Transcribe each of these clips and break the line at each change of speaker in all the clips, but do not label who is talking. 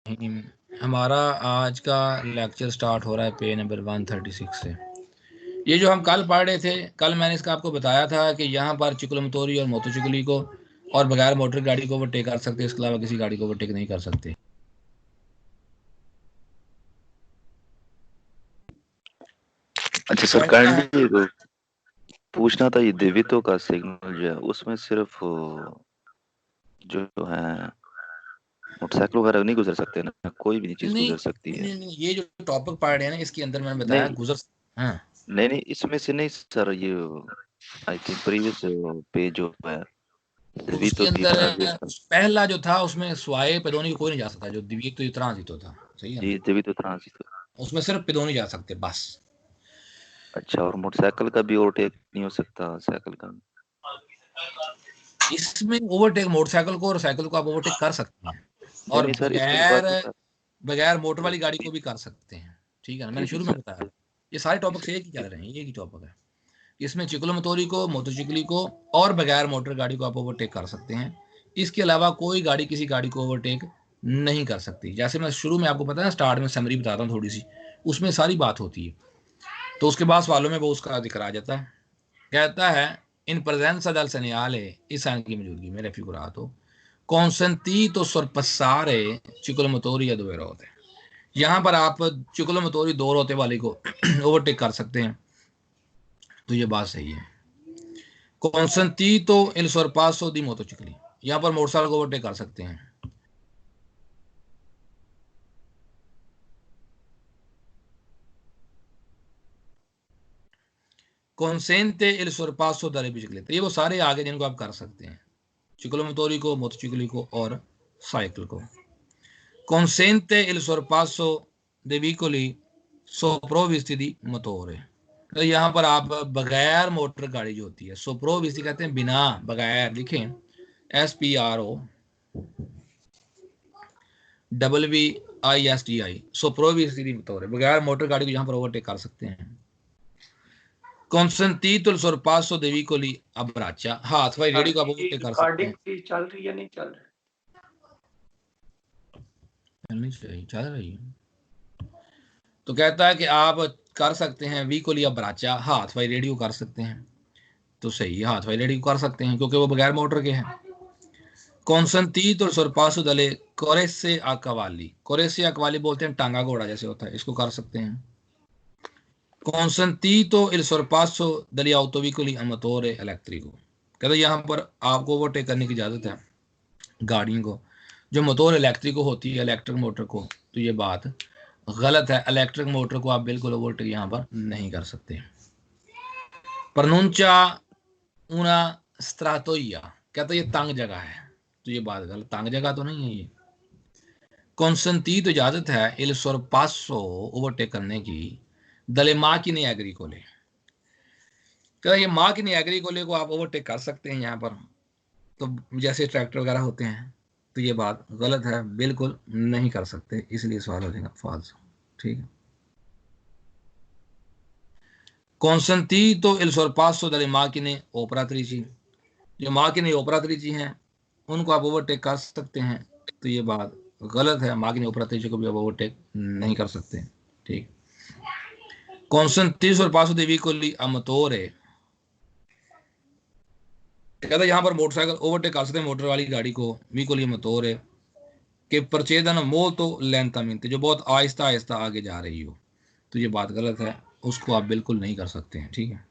हमारा आज का लेक्चर स्टार्ट हो रहा है पे नंबर 136 से। ये जो हम कल पढ़ रहे थे, कल मैंने इसका आपको बताया था कि यहाँ पर चिकलमतोरी और मोतोचिकली को और बगैर मोटर गाड़ी को ओवरटेक कर सकते हैं, इसके अलावा किसी गाड़ी को ओवरटेक नहीं कर सकते।
अच्छा सर, काइंडली पूछना था, ये देवितो का सिग्नल जो है उसमें सिर्फ जो है मोटरसाइकिल वगैरह नहीं गुजर सकते ना, कोई भी चीज
नहीं
गुजर सकती है?
नहीं, ये जो टॉपिक पढ़ रहे हैं ना, इसके अंदर मैंने बताया
नहीं
गुजर। हाँ
नहीं नहीं, इसमें से नहीं सर, ये आई थिंक प्रीवियस पेज जो है
उसके
देवितो की
अंदर
ट्रांजिट।
पहला जो था उसमें स्वाय पेदोनी को कोई नहीं जा सकता, जो दिव्य तो ट्रांजितो था, सही है
जी,
ना।
देवितो ट्रांजिट।
उसमें सिर्फ पेदोनी जा सकते बस।
अच्छा, और मोटरसाइकिल का भी ओवरटेक नहीं हो सकता, साइकिल का?
इसमें ओवरटेक मोटरसाइकिल को और साइकिल को आप ओवरटेक कर सकते हैं,
नहीं
और
नहीं सर, इसमें
बगैर
बात नहीं कर।
बगैर मोटर वाली गाड़ी को भी कर सकते हैं। ठीक है ना,
जी
मैंने
जी
शुरू में बताया
सर।
ये सारे टॉपिक
इस,
से एक ही चल रहे हैं, एक ही टॉपिक है। इसमें चिकलो को, मोटरचिकली को और बगैर मोटर गाड़ी को आप ओवरटेक कर सकते हैं। इसके अलावा कोई गाड़ी किसी गाड़ी को ओवरटेक नहीं कर सकती। जैसे मैं शुरू में आपको पता है, स्टार्ट में समरी बताता हूँ थोड़ी सी, उसमें सारी बात होती है। तो उसके बाद सवालों में वो उसका जिक्र आ जाता है। कहता है इन प्रेजेंस दल सनियाले, इस साइन की मौजूदगी में रेफिकुरातो कॉन्सेंटीतो sorpassare चिकुलमतोरी दो रोते। यहाँ पर आप चिकुलमतोरी दो रोते वाले को ओवरटेक कर सकते हैं, तो ये बात सही है। कॉन्सेंटीतो il sorpasso di motocicli, यहाँ पर मोटरसाइकिल को ओवरटेक कर सकते हैं। consente il sorpasso dalle biciclette, ये वो सारे आगे जिनको आप कर सकते हैं, चिकुलमतोरी को, मोटोचिकली को और साइकिल को। consente il sorpasso dei veicoli sopravvisti di motore, तो यहाँ पर आप बगैर मोटर गाड़ी जो होती है, सोप्रोविस्टी कहते हैं बिना, बगैर लिखें SPROWVISTI, सोप्रोविस्टी मोटोरे, बगैर मोटर गाड़ी को यहाँ पर ओवरटेक कर सकते हैं। consentito il sorpasso dei veicoli a braccia, हाथ वाली रेडी को आप ओवरटेक कर सकते हैं।
रिकॉर्डिंग चल रही है, नहीं चल रही?
चलनी चाहिए, चल रही है। तो कहता है कि आप कर सकते हैं वी को लिया ब्राचा, हाथ वाई रेडियो कर सकते हैं, तो सही है, हाथ वाई रेडियो कर सकते हैं क्योंकि वो बगैर मोटर के हैं। कॉन्संतीत और सरपासु दले कोरेसे आकवाली, कोरेसे आकवाली बोलते हैं टांगा घोड़ा जैसे होता है, इसको कर सकते हैं। कॉन्संतीतो इल सरपासो दली ऑटोविकोली अमतोरे इलेक्ट्रिको, कहते यहाँ पर आपको ओवरटेक करने की इजाजत है गाड़ियों को जो मोटर इलेक्ट्रिको होती है, इलेक्ट्रिक मोटर को, तो ये बात गलत है। इलेक्ट्रिक मोटर को आप बिल्कुल ओवरटेक यहाँ पर नहीं कर सकते। प्रनुंचा ऊना स्त्रातोइया, कहते ये तंग जगह है, तो ये बात गलत, तंग जगह तो नहीं है ये। कॉन्संती तो इजाजत है इल सोरपासो ओवरटेक करने की दले माँ की नहीं एग्री को ले, कहता ये माँ की नहीं एग्री को ले को आप ओवरटेक कर सकते हैं यहाँ पर, तो जैसे ट्रैक्टर वगैरह होते हैं, तो ये बात गलत है, बिल्कुल नहीं कर सकते, इसलिए सवाल हो जाएगा फॉल्स। ठीक है। consentito il sorpasso delle macchine operatrici, जो माकिने operatrici हैं उनको आप ओवरटेक कर सकते हैं, तो ये बात गलत है, माकिने operatrici को भी आप ओवरटेक नहीं कर सकते। ठीक। consentito il sorpasso dei veicoli a motore, कहता है यहाँ पर मोटरसाइकिल ओवरटेक कर सकते हैं मोटर वाली गाड़ी को, veicoli a motore कि प्रचेदन मोल्तो लेंटामेंटे, जो बहुत आहिस्ता आहिस्ता आगे जा रही हो, तो ये बात गलत है, उसको आप बिल्कुल नहीं कर सकते हैं। ठीक है।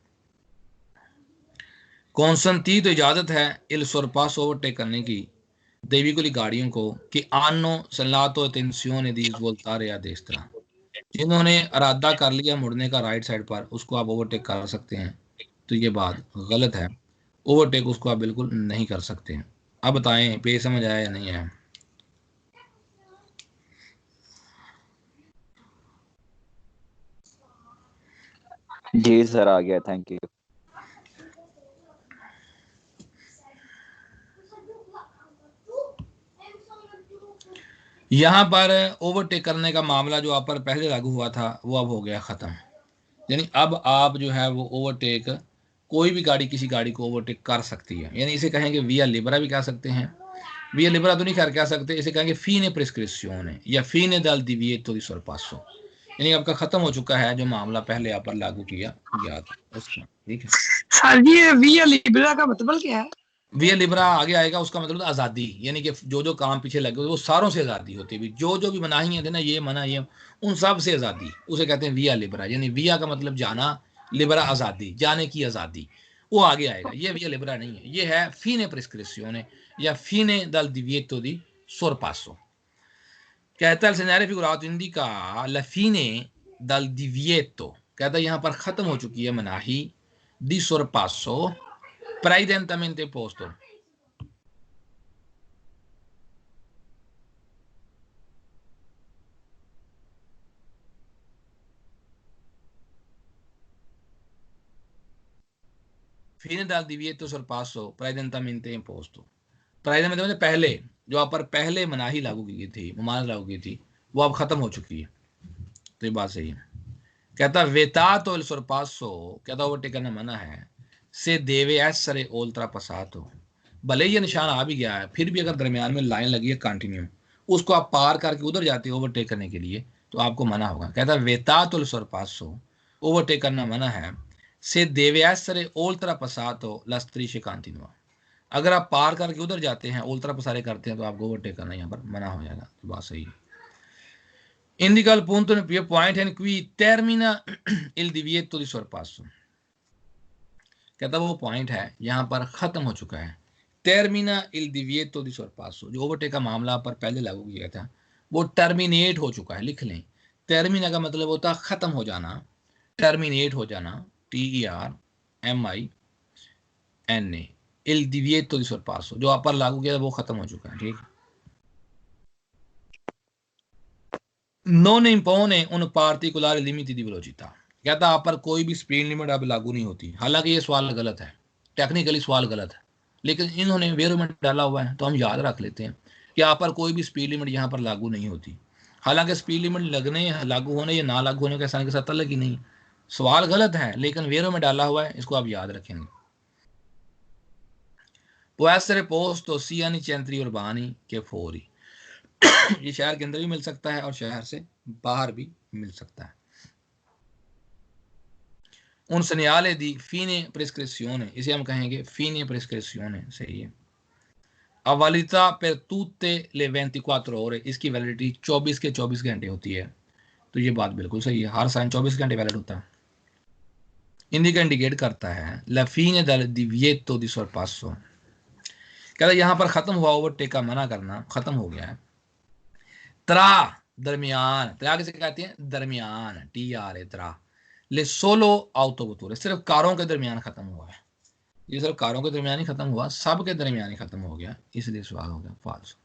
कॉन्संती तो इजाजत है इल सोरपास ओवरटेक करने की देवी को गाड़ियों को कि आनो सलातो अटेंसियोने दी वोल्तारे या देस्त्रा, जिन्होंने इरादा कर लिया मुड़ने का राइट साइड पर, उसको आप ओवरटेक कर सकते हैं, तो ये बात गलत है, ओवरटेक उसको आप बिल्कुल नहीं कर सकते हैं। अब बताएं पे समझ आया या नहीं आया?
जी सर, आ गया, थैंक यू।
यहाँ पर ओवरटेक करने का मामला जो आप पर पहले लागू हुआ था वो अब हो गया ख़त्म, यानी अब आप जो है वो ओवरटेक, कोई भी गाड़ी किसी गाड़ी को ओवरटेक कर सकती है, यानी इसे कहेंगे विया लिबरा भी कह सकते हैं via libera तो नहीं कर कह सकते, इसे कहेंगे fine prescrizione या fine dal divieto di sorpasso, यानी आपका खत्म हो चुका है जो मामला पहले आप पर लागू किया गया था उसका। ठीक है
सर जी, via libera का मतलब क्या है?
विया लिबरा आगे आएगा, उसका मतलब आज़ादी, यानी कि जो जो काम पीछे लगे वो सारों से आज़ादी होती है, जो जो भी मनाही थे ना, ये मना ये, उन सब से आज़ादी, उसे कहते हैं विया लिबरा। यानी विया का मतलब जाना, लिबरा आज़ादी, जाने की आज़ादी, वो आगे आएगा। ये विया लिबरा नहीं है, ये है फीने प्रिस्क्रिप्शियोने या फीने दल divieto di sorpasso। कहता है सेनारे फिगुरातो indica la fine dal divieto, कहता है यहाँ पर खत्म हो चुकी है मनाही di sorpasso precedentemente posto, fine dal divieto sorpasso precedentemente imposto। precedentemente मतलब पहले, जो आप पर पहले मनाही लागू की गई थी, ममानत लागू की थी, वो अब खत्म हो चुकी है। तो ये बात सही है। कहता vietato il sorpasso, कहता ओवरटेक करना मना है, से deve essere oltre passato, भले ही ये निशान आ भी गया है, फिर भी अगर दरमियान में लाइन लगी है कंटिन्यू, उसको आप पार करके उधर जाते हो ओवरटेक करने के लिए, तो आपको मना होगा। कहता है vietato il sorpasso, ओवरटेक करना मना है, से deve essere oltre passato la striscia continua, अगर आप पार करके उधर जाते हैं, ओल्त्रा पसारे करते हैं, तो आपको ओवरटेक करना यहाँ पर मना हो जाएगा। तो बात सही है। Indica il punto nel primo point in cui termina il divieto di sorpasso, कहता वो पॉइंट है यहाँ पर खत्म हो चुका है। termina il divieto di sorpasso, जो ओवरटेक का मामला पर पहले लागू किया था, वो टर्मिनेट हो चुका है। लिख लें, टर्मिना का मतलब होता है खत्म हो जाना, टर्मिनेट हो जाना, TERMINA, il divieto di sorpasso, जो आप पर लागू किया था वो खत्म हो चुका है। ठीक, non impone un particolare limite di velocità, कहता आप पर कोई भी स्पीड लिमिट अब लागू नहीं होती। हालांकि ये सवाल गलत है, टेक्निकली सवाल गलत है, लेकिन इन्होंने वेरो में डाला हुआ है तो हम याद रख लेते हैं कि आप पर कोई भी स्पीड लिमिट यहाँ पर लागू नहीं होती। हालांकि स्पीड लिमिट लगने, लागू होने या ना लागू होने के साथ अलग ही नहीं, सवाल गलत है लेकिन वेरो में डाला हुआ है, इसको आप याद रखेंगे। può essere posto sia nei centri urbani che fuori, ये शहर के अंदर भी मिल सकता है और शहर से बाहर भी मिल सकता है। un segnale di fine prescrizione, इसे हम कहेंगे fine prescrizione, सही है। अब validità per tutte le 24 ore, इसकी वैलिडिटी 24 के 24 घंटे होती है। तो ये बात बिल्कुल सही है, हर साइन 24 घंटे वैलिड होता है। इंडिका इंडिकेट करता है la fine del divieto di sorpasso, कहता यहाँ पर खत्म हुआ ओवरटेक का मना करना खत्म हो गया है। त्रा, दरमियान, त्रा किसे कहते हैं? दरमियान, TRA, त्रा, ले सोलो autovetture, सिर्फ कारों के दरमियान खत्म हुआ है। ये सिर्फ कारों के दरमियान ही खत्म हुआ, सब के दरमियान ही खत्म हो गया, इसलिए सवाल हो गया false.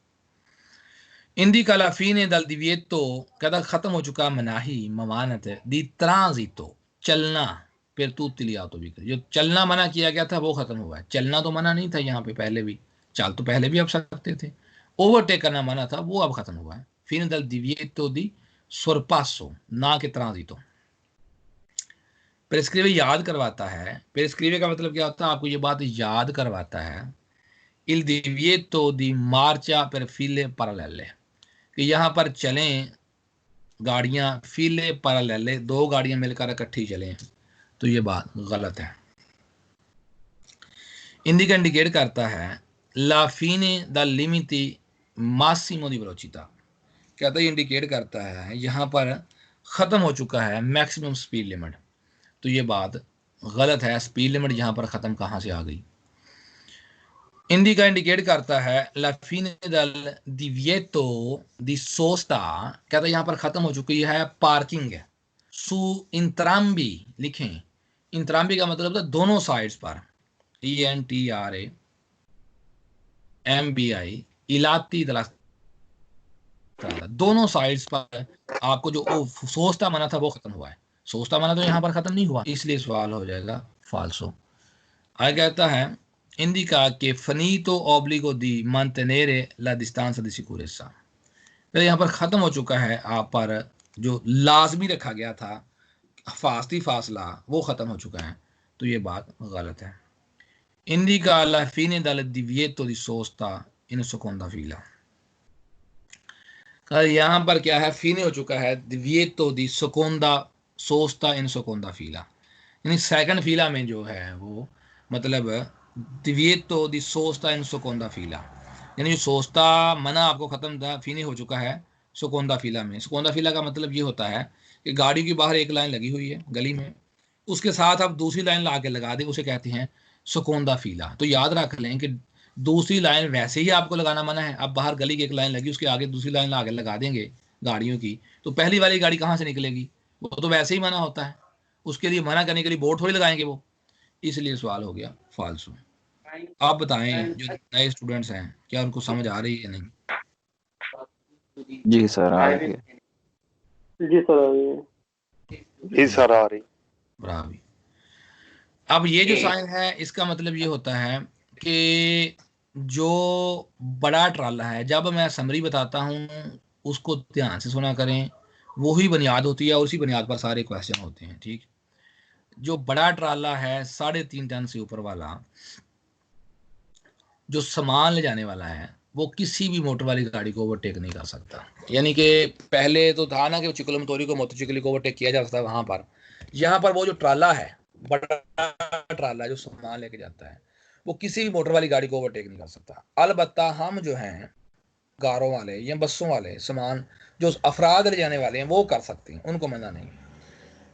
Indica la fine dal divieto, कहता खत्म हो चुका मनाही, ममानत है, di transito, चलना, per tutti gli autoveicoli, जो चलना मना किया गया था वो खत्म हुआ है। चलना तो मना नहीं था यहाँ पे, पहले भी चल तो पहले भी आप सकते थे, ओवरटेक करना मना था, वो अब खत्म हुआ है। fine dal divieto di sorpasso, ना के transito। प्रेस्क्रिवे याद करवाता है, प्रेस्क्रिवे का मतलब क्या होता है? आपको ये बात याद करवाता है। il divieto di marcia per file parallele, कि यहाँ पर चलें गाड़ियाँ फीले पैरेलल, दो गाड़ियाँ मिलकर इकट्ठी चलें, तो ये बात गलत है। इंडिका इंडिकेट करता है la fine dal limite massimo di velocità, कहता है इंडिकेट करता है यहाँ पर ख़त्म हो चुका है मैक्सिमम स्पीड लिमिट, तो ये बात गलत है। स्पीड लिमिट यहाँ पर ख़त्म कहाँ से आ गई? इंडिका इंडिकेट करता है la fine del divieto di sosta, कहता है यहाँ पर ख़त्म हो चुकी है पार्किंग है। su entrambi, लिखें, इंतराम्बी का मतलब है दोनों साइड्स पर, ENTRA MBI इलाती दलास्ता, दोनों साइड्स पर आपको जो सोचता मना था वो खत्म हुआ है। सोचता मना तो यहाँ पर खत्म नहीं हुआ, इसलिए सवाल हो जाएगा फाल्सो। आगे कहता है indica che finito obbligo di mantenere la distanza di sicurezza, तो यहाँ पर ख़त्म हो चुका है आप पर जो लाजमी रखा गया था फासली फासला, वो ख़त्म हो चुका है, तो ये बात गलत है। indica la fine del divieto di sosta इन seconda fila। यहाँ पर क्या है, fine हो चुका है, divieto di seconda sosta in seconda fila, यानी सेकंड फीला में जो है वो मतलब divieto di sosta in seconda fila, यानी जो सोस्ता मना आपको खत्म था, फीने हो चुका है seconda fila में। seconda fila का मतलब ये होता है कि गाड़ी की बाहर एक लाइन लगी हुई है गली में, उसके साथ आप दूसरी लाइन ला के लगा दें, उसे कहते हैं seconda fila। तो याद रख लें कि दूसरी लाइन वैसे ही आपको लगाना मना है। अब बाहर गली की एक लाइन लगी, उसके आगे दूसरी लाइन आगे लगा देंगे गाड़ियों की, तो पहली वाली गाड़ी कहाँ से निकलेगी, वो तो वैसे ही मना होता है। उसके लिए मना करने के लिए बोर्ड थोड़ी लगाएंगे वो, इसलिए सवाल हो गया फालसू। आप बताएं जो नए स्टूडेंट्स हैं, क्या उनको समझ आ रही है नहीं?
जी सर आ रही है।
जी सर आ रही है। जी सर आ रही।
बराबर। अब ये जो साइन है इसका मतलब ये होता है कि जो बड़ा ट्राला है, जब मैं समरी बताता हूँ उसको ध्यान से सुना करें, वही बुनियाद होती है और उसी बुनियाद पर सारे क्वेश्चन होते हैं। ठीक, जो बड़ा ट्राला है 3.5 टन से ऊपर वाला, जो सामान ले जाने वाला है, वो किसी भी मोटर वाली गाड़ी को ओवरटेक नहीं कर सकता। यानी कि पहले तो था ना कि चिकलमतोरी को मोटरसाइकिल को ओवरटेक किया जा सकता है, वहां पर यहाँ पर वो जो ट्राला है, बड़ा ट्राला जो सामान लेके जाता है, वो किसी भी मोटर वाली गाड़ी को ओवरटेक नहीं कर सकता। अलबत्ता हम जो हैं कारों वाले या बसों वाले, सामान जो अफराद ले जाने वाले हैं वो कर सकते हैं, उनको मना नहीं।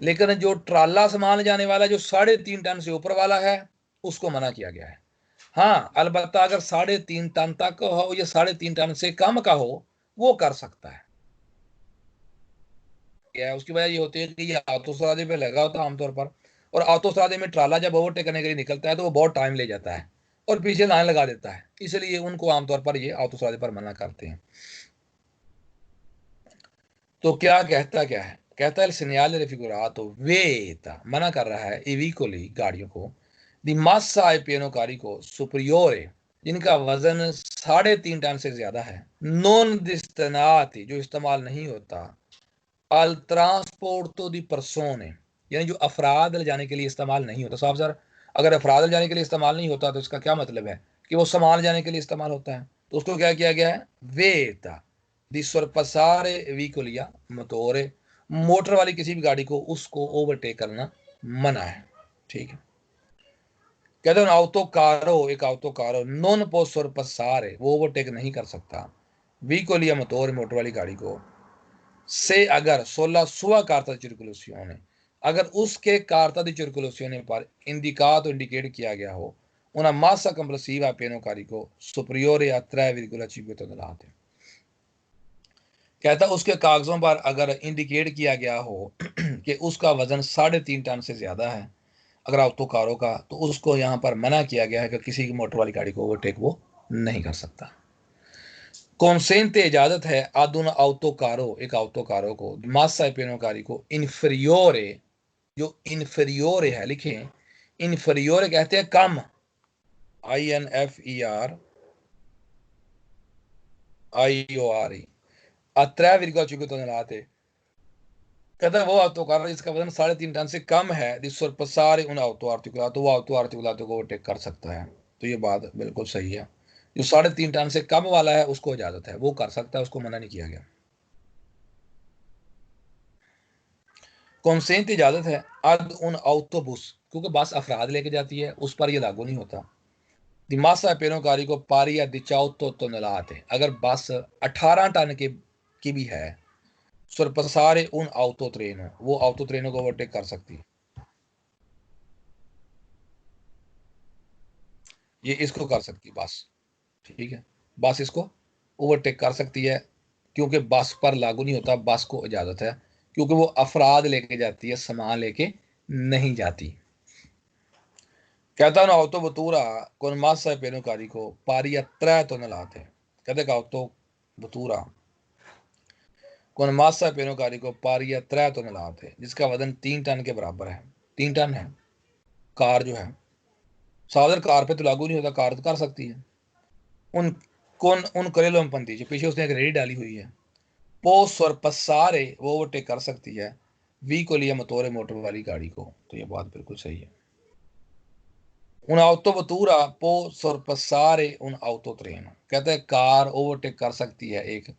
लेकिन जो ट्राला सामान ले जाने वाला जो 3.5 टन से ऊपर वाला है, उसको मना किया गया है। हाँ, अलबत्ता अगर 3.5 टन तक का हो या 3.5 टन से कम का हो, वो कर सकता है। क्या उसकी वजह ये होती है कि ये ऑटोस्ट्रादे पे लगा होता है आमतौर पर, और ऑटोस्ट्रादे में ट्राला जब ओवरटेक करने के लिए निकलता है तो वो बहुत टाइम ले जाता है और पीछे लाइन लगा देता है, इसलिए उनको आमतौर पर ये ऑटोस्ट्रादे पर मना करते हैं। तो क्या कहता है, कहता है segnale raffigurato vieta, मना कर रहा है i veicoli गाड़ियों को di massa e pieno carico superiore, जिनका वजन 3.5 टन से ज्यादा है, non destinati, जो इस्तेमाल नहीं होता, al trasporto di persone, यानी जो अफराद ले जाने के लिए इस्तेमाल नहीं होता। साहब सर, अगर अफराद ले जाने के लिए इस्तेमाल नहीं होता तो इसका क्या मतलब है कि वो सामान ले जाने के लिए इस्तेमाल होता है, तो उसको क्या किया गया है, वेता दी sorpassare veicoli मोटोरे, मोटर वाली किसी भी गाड़ी को उसको ओवरटेक करना मना है। ठीक है, कहते हैं ऑटो कारो, एक ऑटो कारो नॉन पो sorpassare, वो ओवरटेक नहीं कर सकता veicoli मोटोरे, मोटर वाली गाड़ी को, से अगर 16 sua carta di circolazione, अगर उसके कार्ता दी circolazione पर इंडिकाट इंडिकेट किया गया हो una massa complessiva a pieno carico superiore a 3,5 tonnellate, कहता उसके कागजों पर अगर इंडिकेट किया गया हो कि उसका वजन 3.5 टन से ज्यादा है अगर ऑटो कारों का, तो उसको यहाँ पर मना किया गया है कि किसी की मोटर वाली गाड़ी को ओवरटेक वो नहीं कर सकता। कॉन्सेंटे इजाजत है ad un autocaro, एक autocaro को, massa e pieno carico inferiore, जो inferiore है लिखें, inferiore कहते हैं कम, INFERIORE, a 3,5 tonnellate, कहता है वो autocaro जिसका वजन 3.5 टन से कम है, di sorpassare un auto articolato, वो auto articolato को ओवरटेक कर सकता है। तो ये बात बिल्कुल सही है, जो 3.5 टन से कम वाला है उसको इजाजत है, वो कर सकता है, उसको मना नहीं किया गया। कॉन्सेंट इजाजत है अद उन ऑटोबुस, क्योंकि बस अफराद लेके जाती है, उस पर ये लागू नहीं होता। दिमासा पेनोकारी को पारी या दिचाओ तो नलाते, अगर बस 18 टन की भी है, सुरपसारे उन ऑटो ट्रेनों, वो ऑटो ट्रेनों को ओवरटेक कर सकती है, ये इसको कर सकती है बस। ठीक है, बस इसको ओवरटेक कर सकती है, क्योंकि बस पर लागू नहीं होता, बस को इजाजत है, क्योंकि वो अफराद लेके जाती है, सामान लेके नहीं जाती। कहता ना auto vettura con massa e pieno carico pari a 3 tonnellate, कहते का auto vettura con massa e pieno carico pari a 3 tonnellate, जिसका वजन 3 टन के बराबर है, 3 टन है। कार जो है, सादर कार पे तो लागू नहीं होता, कार तो कर सकती है। उन करेलो पंथी जो पीछे उसने एक रेडी डाली हुई है, पोस्ट और पसारे वो ओवरटेक कर सकती है वी को लिया मतोरे मोटर वाली गाड़ी को। तो ये बात बिल्कुल सही है। un autovettura può sorpassare un autotreno। कहता है कार ओवरटेक कर सकती है एक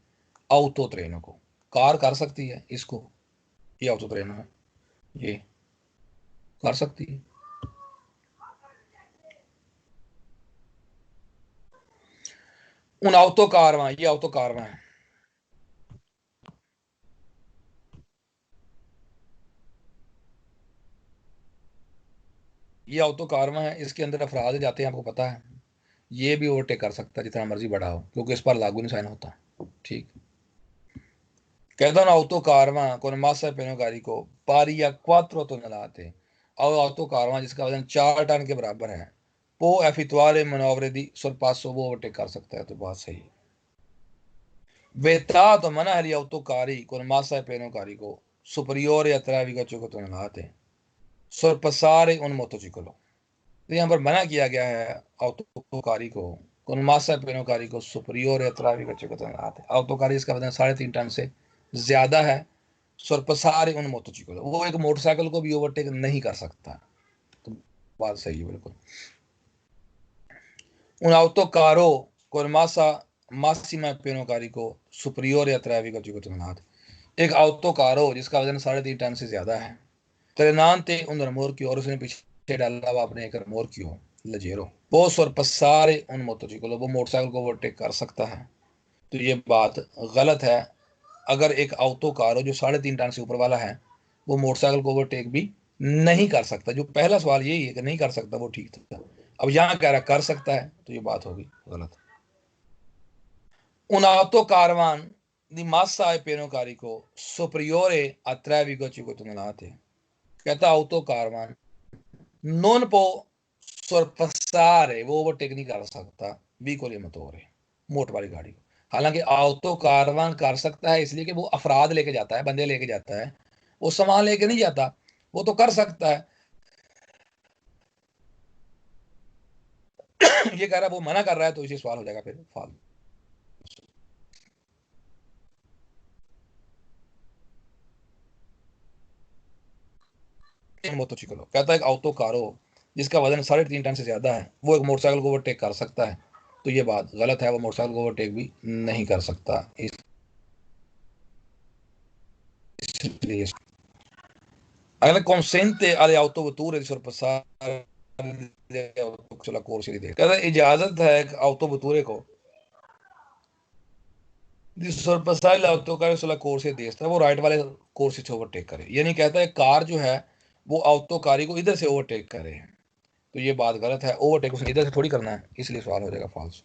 ऑटो ट्रेन को, कार कर सकती है इसको, ये ऑटो ट्रेन है, ये कर सकती है। un autocaravaं, ये autocaravaं है, ये autocaravaं है, इसके अंदर अफराद जाते हैं, आपको पता है, ये भी ओवरटेक कर सकता है जितना मर्जी बड़ा हो, क्योंकि इस पर लागू नहीं साइन होता। ठीक, कहता हूँ autocaravaं con massa pieno carico pari a 4 tonnellate, और autocaravaं जिसका वजन 4 टन के बराबर है, वो effettuare manovre di sorpasso, वो ओवरटेक कर सकता है। तो बात सही है। Vietato manare gli autocarri con massa e pieno carico superiore a 3,5 tonnellate sorpassare un motociclo। तो यहाँ पर मना किया गया है autocarri को con massa e pieno carico superiore a 3,5 tonnellate, autocarri इसका वजन 3.5 टन से ज्यादा है, sorpassare un motociclo, वो एक मोटरसाइकिल को भी ओवरटेक नहीं कर सकता। तो बात सही है बिल्कुल। un autocarro con massa massima e pieno carico superiore a 3,5 tonnellate, एक autocarro जिसका वजन 3.5 टन से ज्यादा है, trenante un remorchio, और उसने पीछे डाला हुआ अपने एक remorchio leggero, può sorpassare un motociclo, वो मोटरसाइकिल को ओवरटेक कर सकता है। तो ये बात गलत है। अगर एक ऑटो कार हो जो 3.5 टन से ऊपर वाला है, वो मोटरसाइकिल को ओवरटेक भी नहीं कर सकता। जो पहला सवाल यही है कि नहीं कर सकता, वो ठीक था। अब यहाँ कह रहा कर सकता है, तो ये बात होगी गलत। un autocaravan di massa e pieno carico superiore a 3,5 tonnellate, कहता autocaravan non può sorpassare, वो ओवरटेक नहीं कर सकता veicoli a motore, मोटर वाली गाड़ी को। हालांकि ऑटो कारवान कर सकता है, इसलिए कि वो अफराद लेके जाता है, बंदे लेके जाता है, वो सामान लेके नहीं जाता, वो तो कर सकता है। ये कह रहा है वो मना कर रहा है, तो इसी सवाल हो जाएगा फिर फाल। मोटोचिकलो, कहता है एक ऑटो कारो जिसका वजन 3.5 टन से ज्यादा है, वो एक मोटरसाइकिल को ओवरटेक कर सकता है। तो ये बात गलत है, वो मोटरसाइकिल को ओवरटेक भी नहीं कर सकता। इसलिए अगला consente alle autovetture di sorpassare sulla corsia di destra, कहता है इजाजत है एक autovetture को di sorpassare l'autocare sulla corsia di destra, वो राइट वाले कोर्स से ओवरटेक करे। यानी कहता है कार जो है वो ऑटोकारी को इधर से ओवरटेक करे। तो ये बात गलत है, ओवरटेक उसने इधर से थोड़ी करना है, इसलिए सवाल हो जाएगा फॉल्स।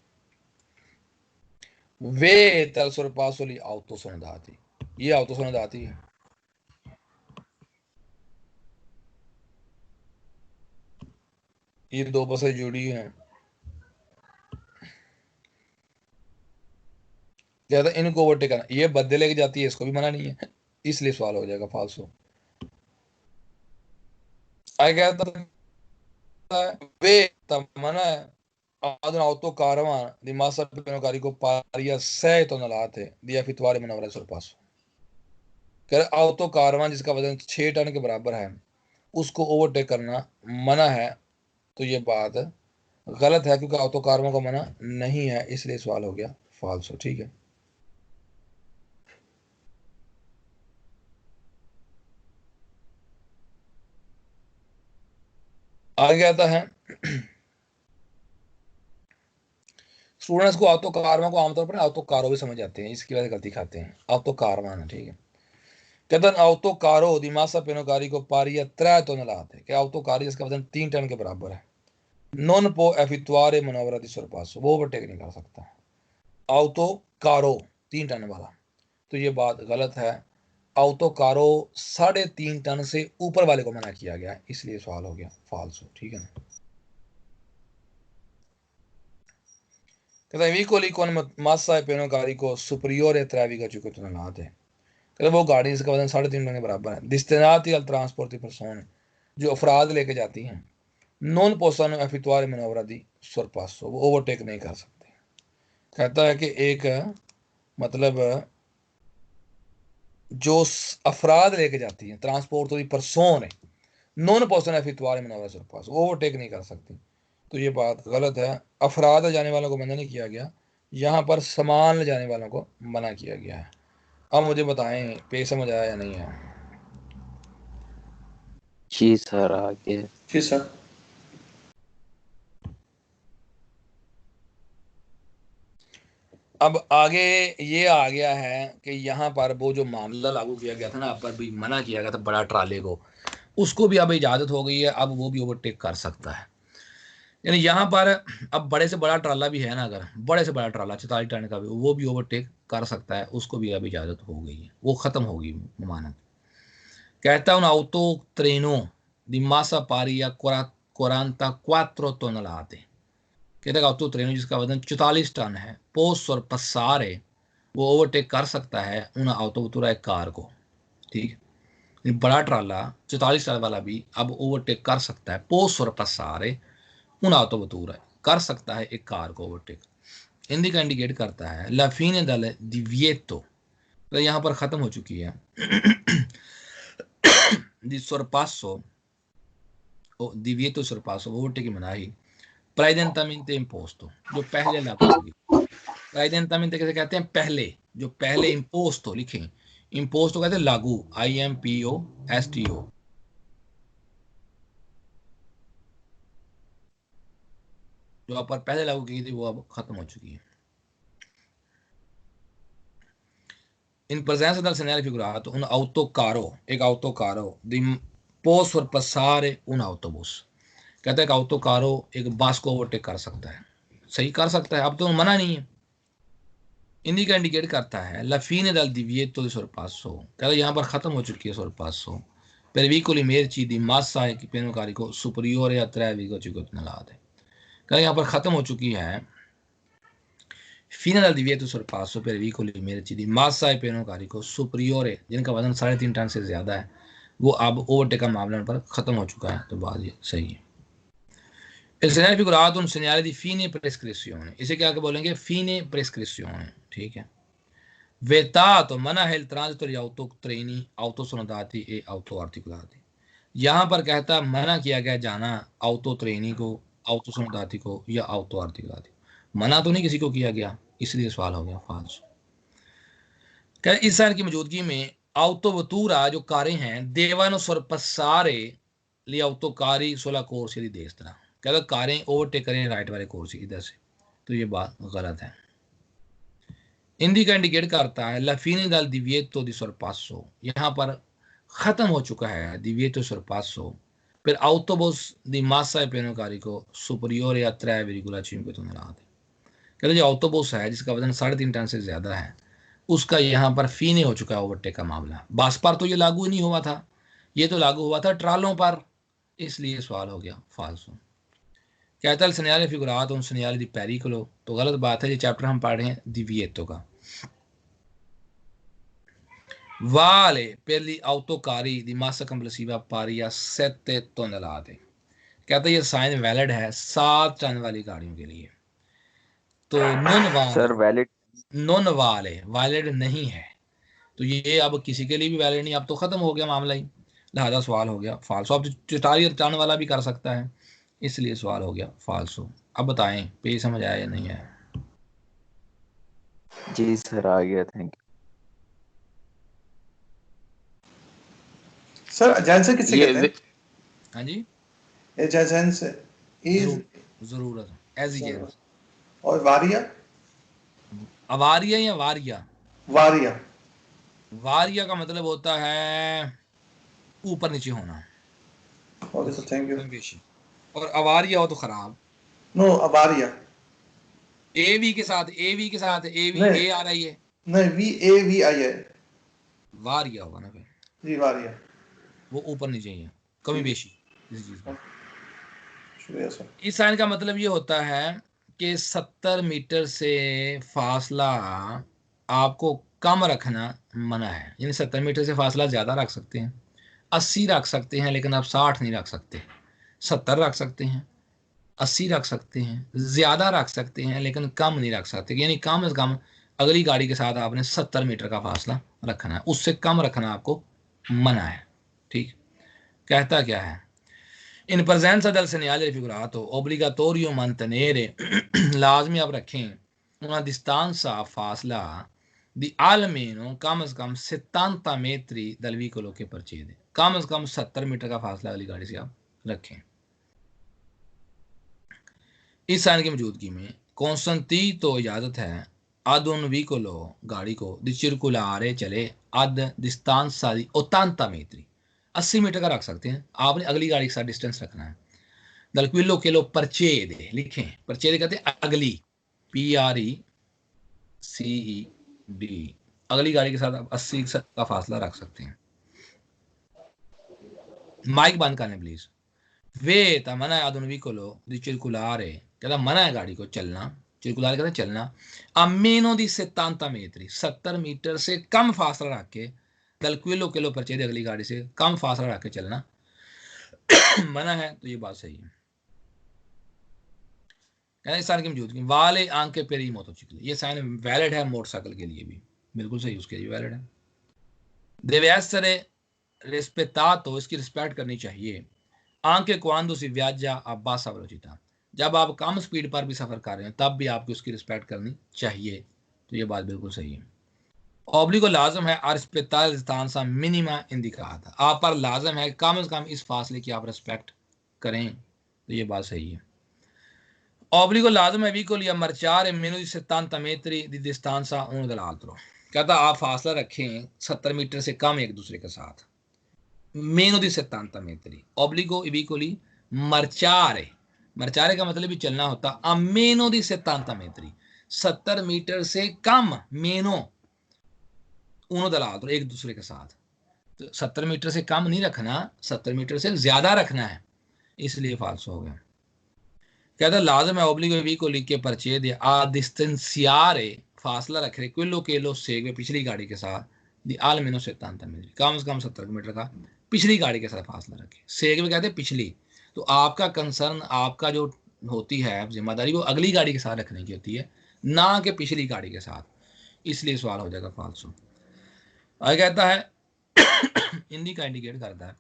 वे tal sorpasso gli auto sono dati, ये auto sono dati है, ये दो बसें जुड़ी हैं, कहता है इनको ओवरटेक करना, ये बदले लेके जाती है, इसको भी मना नहीं है, इसलिए सवाल हो जाएगा फालसो। आगे कहता है वे मना है ad un autocaravan di massa pieno carico pari a 6 tonnellate di effettuare manovra di sorpasso, कह रहे ऑटो कारवां जिसका वजन 6 टन के बराबर है, उसको ओवरटेक करना मना है। तो ये बात गलत है, क्योंकि ऑटो कारवां को मना नहीं है, इसलिए सवाल हो गया फाल्सो। ठीक है, आगे आता है स्टूडेंट्स को ऑटो कारवां को आमतौर पर ऑटो कारो भी समझ जाते हैं, इसकी वजह से गलती खाते हैं, ऑटो कारवां है। ठीक है, कहते हैं ऑटो कारो दी मासा पेनोकारी को पारी या 3 tonnellate, कि ऑटो कार जिसका वजन 3 टन के बराबर है, non può effettuare manovra di sorpasso, वो ओवरटेक नहीं कर सकता ऑटो कारो 3 टन वाला। तो ये बात गलत है, ऑटो कारो 3.5 टन से ऊपर वाले को मना किया गया है, इसलिए सवाल हो गया फाल्सो। ठीक है ना, कहता है veicoli con massa e pieno carico superiore a 3,5 tonnellate, कहता वो गाड़ी जिसका वजन 3.5 टन के बराबर है, destinati al trasporto di persone, जो अफराद लेके जाती हैं, non possono effettuare manovra di sorpasso, वो ओवरटेक नहीं कर सकते। कहता है कि एक मतलब जो अफराद लेके जाती हैं, ट्रांसपोर्ट तो पर्सोन है, नॉन पर्सन एफिक्वारे में नॉन, वो ओवरटेक नहीं कर सकती। तो ये बात गलत है। अफराद ले जाने वालों को मना नहीं किया गया, यहाँ पर सामान ले जाने वालों को मना किया गया है। अब मुझे बताएं पे समझ आया या नहीं है?
जी सर आगे।
जी सर।
अब आगे ये आ गया है कि यहाँ पर वो जो मामला लागू किया गया था ना, आप पर भी मना किया गया था बड़ा ट्राले को, उसको भी अब इजाज़त हो गई है, अब वो भी ओवरटेक कर सकता है। यानी यहाँ पर अब बड़े से बड़ा ट्राला भी है ना, अगर बड़े से बड़ा ट्राला 44 टन का भी, वो भी ओवरटेक कर सकता है, उसको भी अब इजाज़त हो गई है, वो ख़त्म होगी ममानत। कहता है उन auto treno di massa pari a 44 tonnellate, कहता है ऑटो ट्रेनो जिसका वजन 44 टन है, पोस्ट और पसारे, वो ओवरटेक कर सकता है उन autovettura एक कार को। ठीक, बड़ा ट्राला 44 टन वाला भी अब ओवरटेक कर सकता है, पोस्ट और पसारे उन autovettura कर सकता है एक कार को ओवरटेक। हिंदी का इंडिकेट करता है ला fine del divieto, तो यहाँ पर ख़त्म हो चुकी है di sorpasso o divieto sorpasso, overtake की मनाही, प्रेजेंटमेंट इम्पोस्तो, जो पहले लागू होगी। प्रेजेंटमेंट कैसे कहते हैं? पहले, जो पहले इम्पोस्ट हो, लिखें इम्पोस्ट कहते हैं लागू, IMPOSTO, जो आप पर पहले लागू की थी वो अब खत्म हो चुकी है। इन presenza del segnale figurato un autocarro, एक autocarro di post और passare un autobus, कहता है कि autocarro एक बस को ओवरटेक कर सकता है, सही कर सकता है, अब तो मना नहीं है। हिंदी का इंडिकेट करता है la fine del divieto di sorpasso, कहता है यहाँ पर खत्म हो चुकी है sorpasso per veicoli merci di massa e pieno carico superiore a 3,5 tonnellate, कहता है यहाँ पर खत्म हो चुकी है fine del divieto di sorpasso per veicoli merci di massa e pieno carico superiore, जिनका वजन 3.5 टन से ज्यादा है, वो अब ओवरटेक का मामला पर खत्म हो चुका है। तो बात ये सही है। Il segnale figurato un segnale di fine prescrizione, इसे क्या बोलेंगे? fine prescrizione, ठीक है। Vietato, मना है il transito di autotreni, autosonodati e autoarticolati, यहाँ पर कहता है मना किया गया जाना ऑटो ट्रेनी को, autosonodati को या autoarticolati, मना तो नहीं किसी को किया गया, इसलिए सवाल हो गया फाल्स। क्या इस साल की मौजूदगी में autovettura जो कारें हैं देवानो sorpassare le autocari sulla corsia di destra, कहता कारें ओवरटेक करें राइट वाले कोर्स इधर से, तो ये बात गलत है। हिंदी का इंडिकेट करता है la fine del divieto di sorpasso, यहाँ पर खत्म हो चुका है divieto sorpasso per autobus di massa e pieno carico superiore a 3,5 tonnellate, कहते जो ऑटोबस है जिसका वजन 3.5 टन से ज्यादा है, उसका यहाँ पर फीने हो चुका है ओवरटेक का मामला। बस पर तो ये लागू ही नहीं हुआ था, ये तो लागू हुआ था ट्रालों पर, इसलिए सवाल हो गया फाल्सो। कहता है segnale figurato un segnale di pericolo, तो गलत बात है, ये चैप्टर हम पढ़ रहे हैं divieto का। Vale per gli autocarri di massa complessiva pari a 7 tonnellate, कहता है ये साइन वैलिड है 7 टन वाली गाड़ियों के लिए। तो
सर वैलिड
नॉन वैलिड नहीं है, तो ये अब किसी के लिए भी वैलिड नहीं, अब तो खत्म हो गया मामला ही, लिहाजा सवाल हो गया फाल्सो। अब 44 टन वाला भी कर सकता है, इसलिए सवाल हो गया फाल्सो। अब बताएं पे समझ आया या नहीं आया?
जी सर आ गया, थैंक यू।
सर एजेंसी किसे कहते हैं?
हाँ जी,
एजेंसी
जरूरत एजिजेंस।
और वारिया?
अवारिया या वारिया?
वारिया।
वारिया का मतलब होता है ऊपर नीचे होना।
Okay sir, thank you.
और अवारिया हो तो खराब।
नो, अवारिया।
एवी के साथ एवी ए आ रही है,
नहीं, VAVI है।
वारिया होगा ना फिर
जी, वारिया।
वो ऊपर नीचे ही है, कमी बेशी इस चीज का।
शुक्रिया सर।
इस साइन का मतलब ये होता है कि 70 मीटर से फासला आपको कम रखना मना है, यानी 70 मीटर से फासला ज़्यादा रख सकते हैं, 80 रख सकते हैं, लेकिन आप 60 नहीं रख सकते। 70 रख सकते हैं, 80 रख सकते हैं, ज़्यादा रख सकते हैं, लेकिन कम नहीं रख सकते, यानी कम से कम अगली गाड़ी के साथ आपने 70 मीटर का फासला रखना है, उससे कम रखना आपको मना है। ठीक, कहता क्या है इन presenza del segnale raffigurato obbligatorio mantenere लाजमी आप रखें una distanza फासला di almeno कम से कम 70 metri dal vicolo che precede, कम से कम 70 मीटर का फासला अगली गाड़ी से आप रखें। इस साइन की मौजूदगी में कॉन्स्टेंटी तो इजाजत है ad un vicolo गाड़ी को di circolare चले ad distanza di 80 metri 80 metre का रख सकते हैं, आपने अगली गाड़ी के साथ डिस्टेंस रखना है। दल क्विलो केलो परचेदे लिखें, परचेदे कहते हैं अगली, PRECED, अगली गाड़ी के साथ आप 80 का फासला रख सकते हैं। माइक बंद करने प्लीज। वे मना है ad un vicolo di circolare, कहता मना है गाड़ी को चलना, circolare कहते हैं चलना, a meno di 70 metri 70 metre से कम फासला रख के दल क्विलो केलो परचेदे अगली गाड़ी से कम फासला रख के चलना मना है, तो ये बात सही है। इस साइन की मौजूदगी वाले आंके पेरी मोटरसाइकिल, ये साइन वैलिड है मोटरसाइकिल के लिए भी, बिल्कुल सही, उसके लिए वैलिड है। deve essere rispettato, इसकी रिस्पेक्ट करनी चाहिए। anche quando si viaggia a bassa velocità, जब आप कम स्पीड पर भी सफर कर रहे हैं तब भी आपको उसकी रिस्पेक्ट करनी चाहिए, तो ये बात बिल्कुल सही है। ऑब्लिगो लाजम है रिस्पेक्टार डिस्टेंसा मिनिमा इंडिकाता, आप पर लाजम है कम से कम इस फासले की आप रिस्पेक्ट करें, तो ये बात सही है। ऑब्लिगो लाजम है vicoli a marciare meno di 70 metri di distanza uno dall'altro, कहता आप फासला रखें 70 मीटर से कम एक दूसरे के साथ। meno di 70 metri, obbligo i vicoli marciare, marciare का मतलब भी चलना होता, a meno di 70 metri 70 metre से कम, meno uno dall'altro एक दूसरे के साथ, तो 70 मीटर से कम नहीं रखना, 70 मीटर से ज्यादा रखना है, इसलिए फाल्सो हो गया। कहता लाजम है ऑब्लिगो vicoli के परचेद आ distanziare, फासला रख रहे quello che lo segue पिछली गाड़ी के साथ di almeno 70 मीटर, कम से कम 70 मीटर का पिछली गाड़ी के साथ फासला रखे। सेगवे कहते हैं पिछली, तो आपका कंसर्न, आपका जो होती है जिम्मेदारी वो अगली गाड़ी के साथ रखने की होती है, ना कि पिछली गाड़ी के साथ, इसलिए सवाल हो जाएगा फाल्सो। आगे कहता है हिंदी का इंडिकेट करता है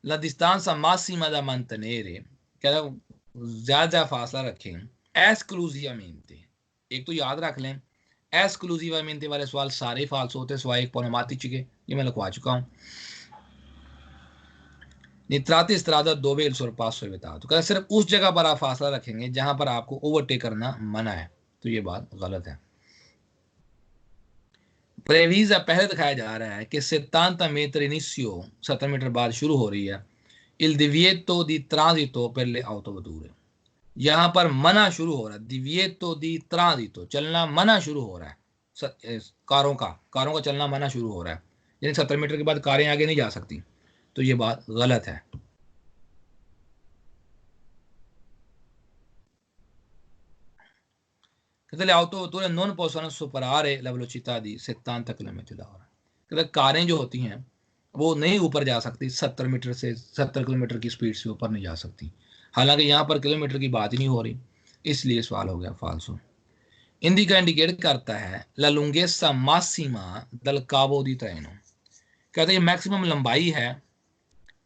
la distanza massima da mantenere, कहता ज्यादा फासला रखें esclusivamente, एक तो याद रख लें esclusivamente वाले सवाल सारे फाल्स होते हैं सिवाय एक पौनमातिच के, ये मैं लिखवा चुका हूँ। नित्राती स्त्रादा दो बेल सुर पास सुर बता, तो कहता सिर्फ उस जगह पर आप फासला रखेंगे जहां पर आपको ओवरटेक करना मना है, तो ये बात गलत है। प्रेवीजा पहले दिखाया जा रहा है कि 70 metri inizio 70 मीटर बाद शुरू हो रही है il divieto di transito per le autovetture, यहाँ पर मना शुरू हो रहा है, divieto di transito चलना मना शुरू हो रहा है, कारों का चलना मना शुरू हो रहा है, यानी 70 मीटर के बाद कारें आगे नहीं जा सकती, तो ये बात गलत है। le autovetture non possono superare la velocità di 70 km/h, कारें जो होती हैं वो नहीं ऊपर जा सकती, 70 किलोमीटर की स्पीड से ऊपर नहीं जा सकती, हालांकि यहाँ पर किलोमीटर की बात ही नहीं हो रही, इसलिए सवाल हो गया फाल्सो। हिंदी का इंडिकेट करता है la lunghezza massima del cavo di treno, कहते हैं मैक्सिमम लंबाई है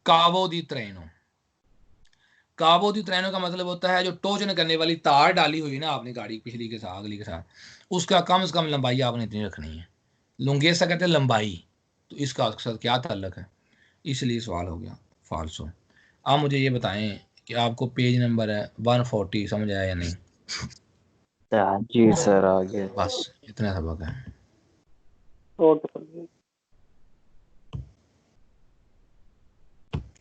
कावो दी ट्रेनो। काबो दी ट्रेनो का मतलब होता है जो टोचन करने वाली तार डाली हुई ना आपने गाड़ी पिछली के साथ अगली के साथ, उसका कम से कम लंबाई आपने इतनी रखनी है। लुंगेसा कहते हैं लंबाई, तो इसका उसके साथ क्या ताल्लुक है, इसलिए सवाल हो गया फाल्सो। आप मुझे ये बताएं कि आपको पेज नंबर है 140 समझ आया या नहीं?
जी सर आ गया।
बस इतना सबक है।
Okay sir.